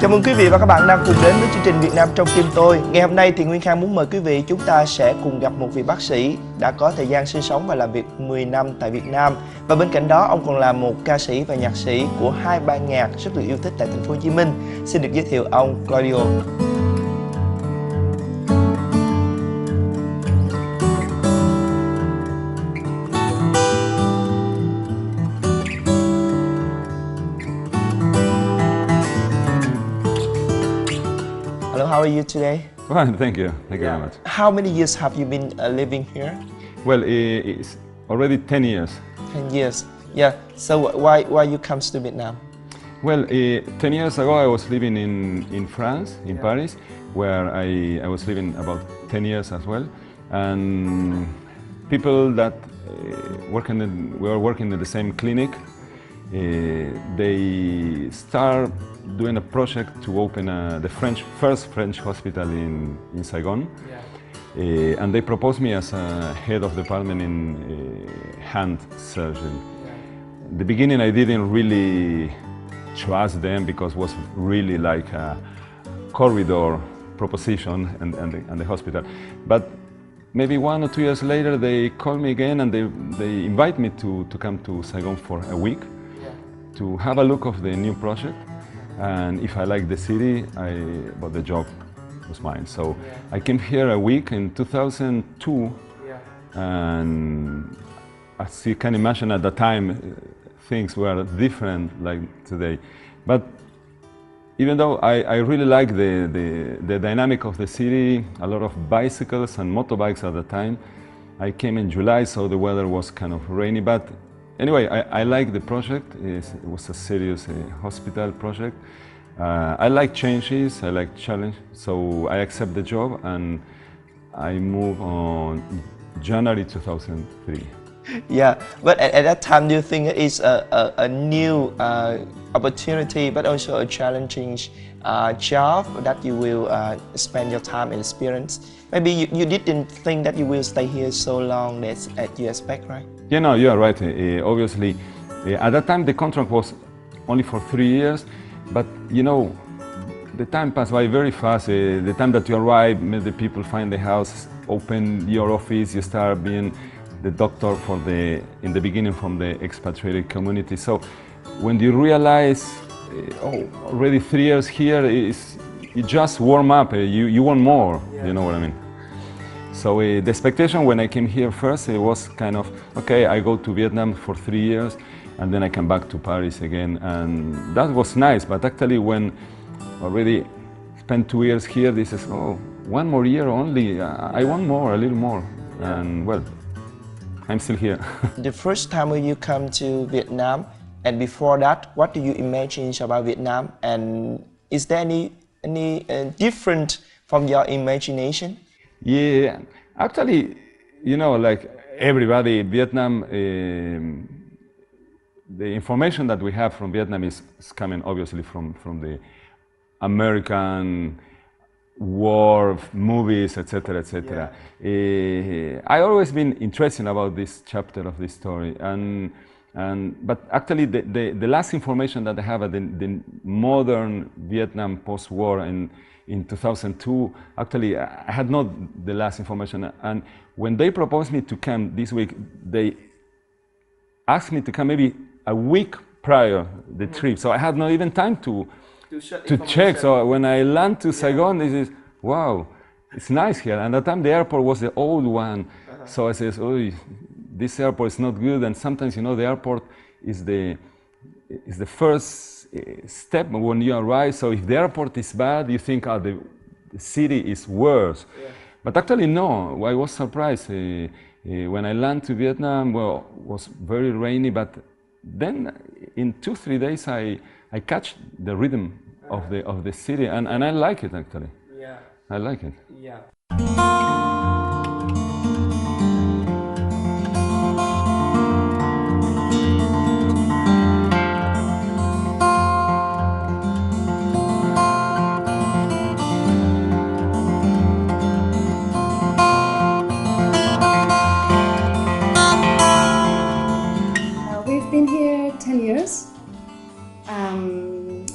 Chào mừng quý vị và các bạn đang cùng đến với chương trình Việt Nam trong tim tôi. Ngày hôm nay thì Nguyên Khang muốn mời quý vị chúng ta sẽ cùng gặp một vị bác sĩ đã có thời gian sinh sống và làm việc 10 năm tại Việt Nam. Và bên cạnh đó ông còn là một ca sĩ và nhạc sĩ của hai ban nhạc rất được yêu thích tại thành phố Hồ Chí Minh. Xin được giới thiệu ông Claudio. Hello, how are you today? Fine, thank you. Thank you very much. How many years have you been living here? Well, it's already 10 years. 10 years. Yeah. So why you comes to Vietnam? Well, 10 years ago I was living in France, in Paris, where I was living about 10 years as well. And people that we were working in the same clinic, they start doing a project to open the first French hospital in Saigon. Yeah. And they proposed me as a head of department in hand surgery. Yeah. The beginning I didn't really trust them because it was really like a corridor proposition and the hospital. But maybe 1 or 2 years later they called me again and they invite me to come to Saigon for a week. Yeah. To have a look of the new project. And if I like the city, but the job was mine. So yeah. I came here a week in 2002, yeah. And as you can imagine at the time, things were different like today. But even though I really like the dynamic of the city, a lot of bicycles and motorbikes at the time, I came in July, so the weather was kind of rainy. But anyway, I like the project. It was a serious hospital project. I like changes, I like challenge, so I accept the job and I moved on January 2003. Yeah, but at that time, do you think it's a new opportunity, but also a challenging job that you will spend your time and experience? Maybe you didn't think that you will stay here so long as you expect, right? Yeah, no, you are right. Obviously, at that time the contract was only for 3 years, but you know, the time passed by very fast. The time that you arrive, the people find the house, open your office, you start being the doctor in the beginning from the expatriated community. So when you realize, already 3 years here, you just warm up, you want more, yeah. You know what I mean? So the expectation when I came here first, it was kind of, okay, I go to Vietnam for 3 years and then I come back to Paris again, and that was nice. But actually when already spent 2 years here, this is, 1 more year only, I want more, a little more, yeah. And well, I'm still here. The first time when you come to Vietnam, and before that, what do you imagine about Vietnam? And is there any different from your imagination? Yeah, actually, you know, like everybody, Vietnam, the information that we have from Vietnam is coming obviously from the American war movies, etc., etc. Yeah. I always been interested about this chapter of this story, but actually the last information that I have at the modern Vietnam post-war in 2002, actually I had not the last information, and when they proposed me to come this week, they asked me to come maybe a week prior the trip, so I had not even time to check. So when I land to Saigon, this is, wow, it's nice here. And at the time the airport was the old one, so I says, oh, this airport is not good. And sometimes, you know, the airport is the first step when you arrive. So if the airport is bad, you think, the city is worse. Yeah. But actually, no. I was surprised when I landed to Vietnam. Well, it was very rainy, but then in 2-3 days I catch the rhythm of the city, and I like it actually. Yeah. I like it. Yeah. We've been here 10 years.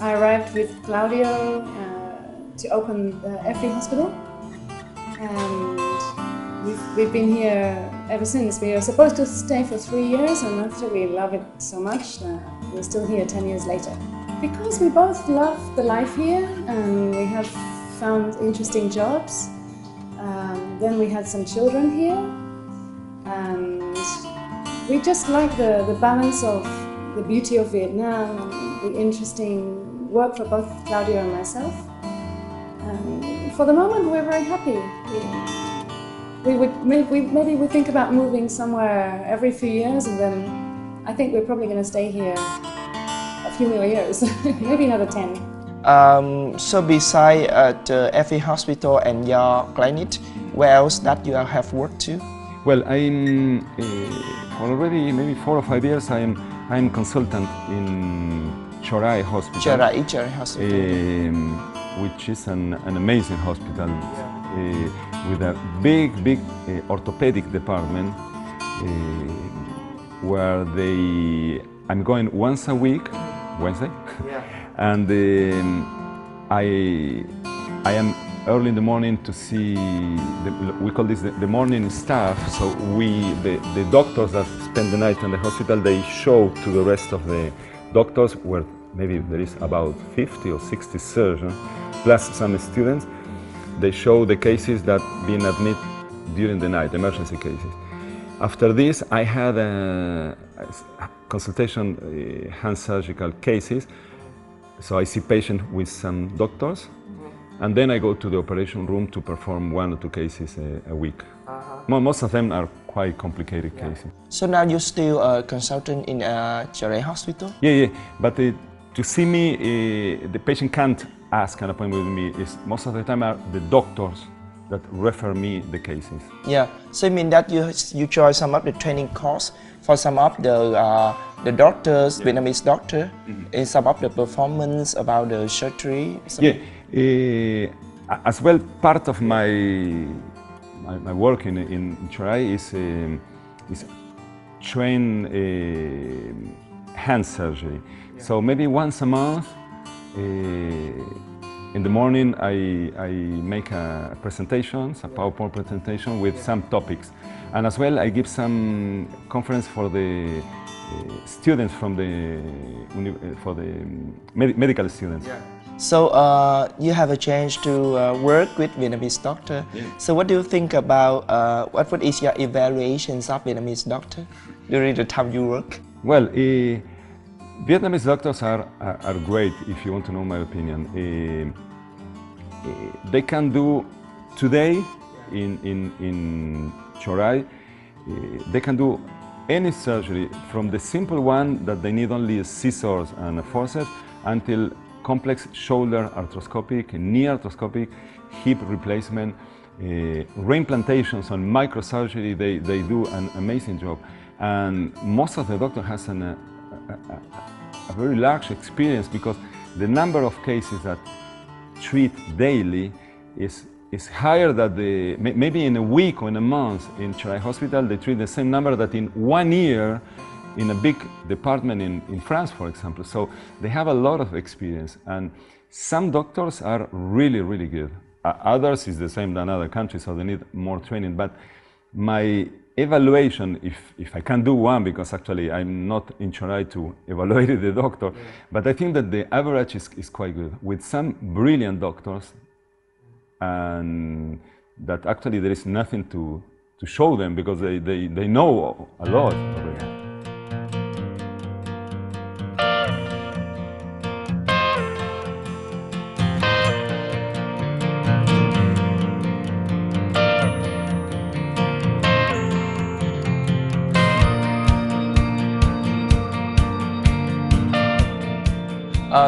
I arrived with Claudio to open the FE hospital, and we've been here ever since. We were supposed to stay for 3 years, and after we love it so much, we're still here 10 years later. Because we both love the life here, and we have found interesting jobs. Then we had some children here, and we just like the balance of the beauty of Vietnam and the interesting work for both Claudio and myself. And for the moment, we're very happy. Maybe we think about moving somewhere every few years, and then I think we're probably going to stay here a few more years, maybe another 10. So besides the FE hospital and your clinic, where else that you have worked to? Well, I'm for already maybe 4 or 5 years. I'm consultant in Chorai Hospital. Chorai Hospital, which is an amazing hospital with a big orthopedic department where I'm going once a week, Wednesday, and I am early in the morning to see, we call this the morning staff. So the doctors that spend the night in the hospital, they show to the rest of the doctors, where maybe there is about 50 or 60 surgeons, plus some students. They show the cases that been admitted during the night, emergency cases. After this, I had a consultation, hand surgical cases. So I see patients with some doctors, and then I go to the operation room to perform 1 or 2 cases a week. Most of them are quite complicated cases. So now you're still a consultant in a Chorai hospital? Yeah. But to see me, the patient can't ask an appointment with me. Most of the time are the doctors that refer me the cases. Yeah. So you mean that you join some of the training course for some of the doctors, Vietnamese doctor, in some of the performance about the surgery? As well, part of my work in Chorai is train hand surgery. So maybe once a month, in the morning, I make a PowerPoint presentation with some topics, and as well I give some conference for the students from for the medical students. So you have a chance to work with Vietnamese doctor. So what do you think about what is your evaluations of Vietnamese doctor during the time you work? Well, Vietnamese doctors are great, if you want to know my opinion. They can do today in Chorai, they can do any surgery, from the simple one that they need only scissors and a forceps, until complex shoulder arthroscopic, knee arthroscopic, hip replacement, reimplantations on microsurgery. They do an amazing job, and most of the doctors has a very large experience, because the number of cases that treat daily is higher than maybe in a week or in a month in Chorai Hospital they treat the same number that in 1 year in a big department in France, for example. So they have a lot of experience, and some doctors are really good. Others is the same than other countries, so they need more training. But my evaluation, if I can do one, because actually I'm not in Chorai to evaluate the doctor, but I think that the average is quite good, with some brilliant doctors, and that actually there is nothing to show them, because they know a lot already.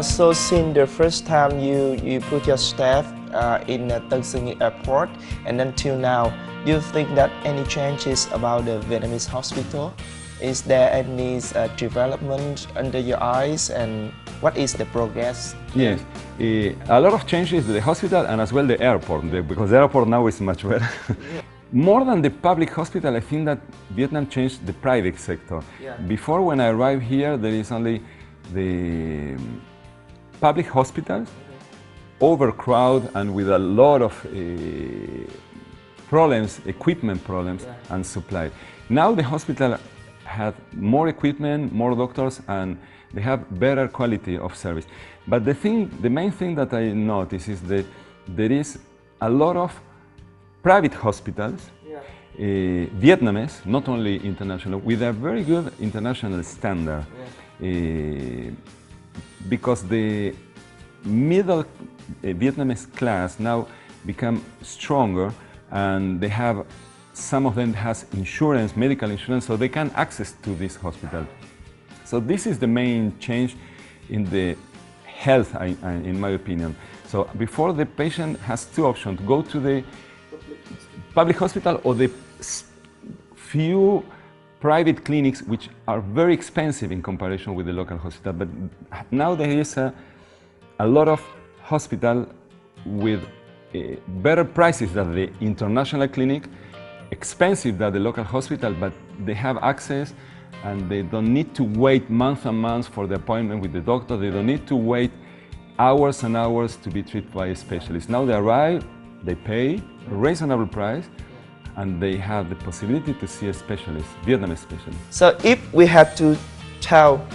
So since the first time you put your staff in Tân Sơn Nhất Airport, and until now, do you think that any changes about the Vietnamese hospital? Is there any development under your eyes, and what is the progress? Yes, a lot of changes to the hospital and as well the airport, because the airport now is much better. More than the public hospital, I think that Vietnam changed the private sector. Before, when I arrived here, there is only the public hospitals, overcrowded and with a lot of problems, equipment problems and supply. Now the hospital have more equipment, more doctors, and they have better quality of service. But the main thing that I notice is that there is a lot of private hospitals, Vietnamese, not only international, with a very good international standard. Because the middle Vietnamese class now become stronger, and they have, some of them has insurance, medical insurance, so they can access to this hospital. So this is the main change in the health, in my opinion. So before, the patient has two options: go to the public hospital or the few private clinics, which are very expensive in comparison with the local hospital. But now there is a lot of hospital with better prices than the international clinic, expensive than the local hospital, but they have access and they don't need to wait months and months for the appointment with the doctor. They don't need to wait hours and hours to be treated by a specialist. Now they arrive, they pay a reasonable price, and they have the possibility to see a specialist, Vietnamese specialist. So if we had to tell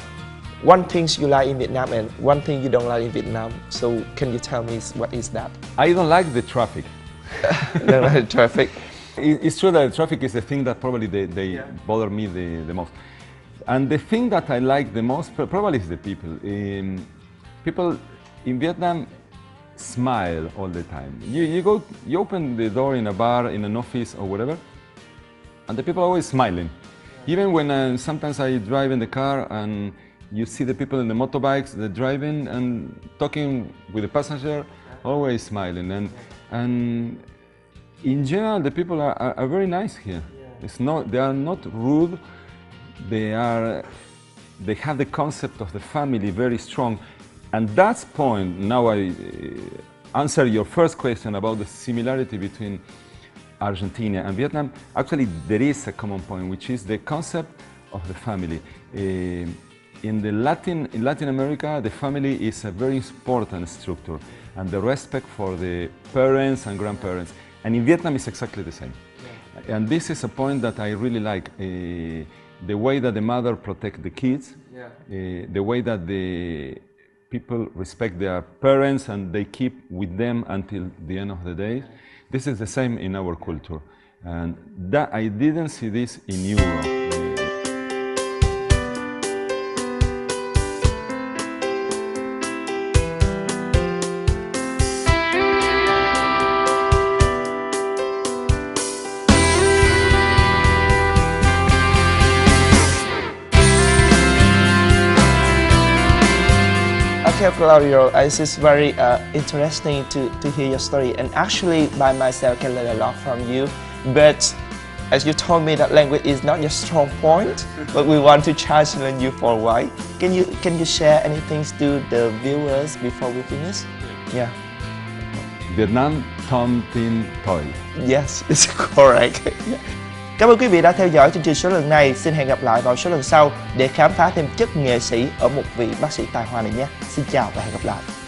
one thing you like in Vietnam and one thing you don't like in Vietnam, so can you tell me what is that? I don't like the traffic. Don't like the traffic? It's true that the traffic is the thing that probably they bother me the most. And the thing that I like the most probably is the people. People in Vietnam smile all the time. You open the door in a bar, in an office or whatever, and the people are always smiling. Even when sometimes I drive in the car and you see the people in the motorbikes, they're driving and talking with the passenger, always smiling. And in general, the people are very nice here. They are not rude. They have the concept of the family very strong. And that's point, now I answer your first question about the similarity between Argentina and Vietnam. Actually, there is a common point, which is the concept of the family. In Latin America, the family is a very important structure, and the respect for the parents and grandparents. And in Vietnam, it's exactly the same. And this is a point that I really like. The way that the mother protects the kids, the way that the people respect their parents and they keep with them until the end of the day. This is the same in our culture. And that I didn't see this in Europe. Okay, Claudio, it's very interesting to hear your story, and actually by myself can learn a lot from you. But as you told me that language is not your strong point, but we want to challenge you for a while. Can you share anything to the viewers before we finish? Yeah. Vietnam Tom Tin Toi. Yes, it's correct. Cảm ơn quý vị đã theo dõi chương trình số lần này. Xin hẹn gặp lại vào số lần sau để khám phá thêm chất nghệ sĩ ở một vị bác sĩ tài hoa này nhé. Xin chào và hẹn gặp lại.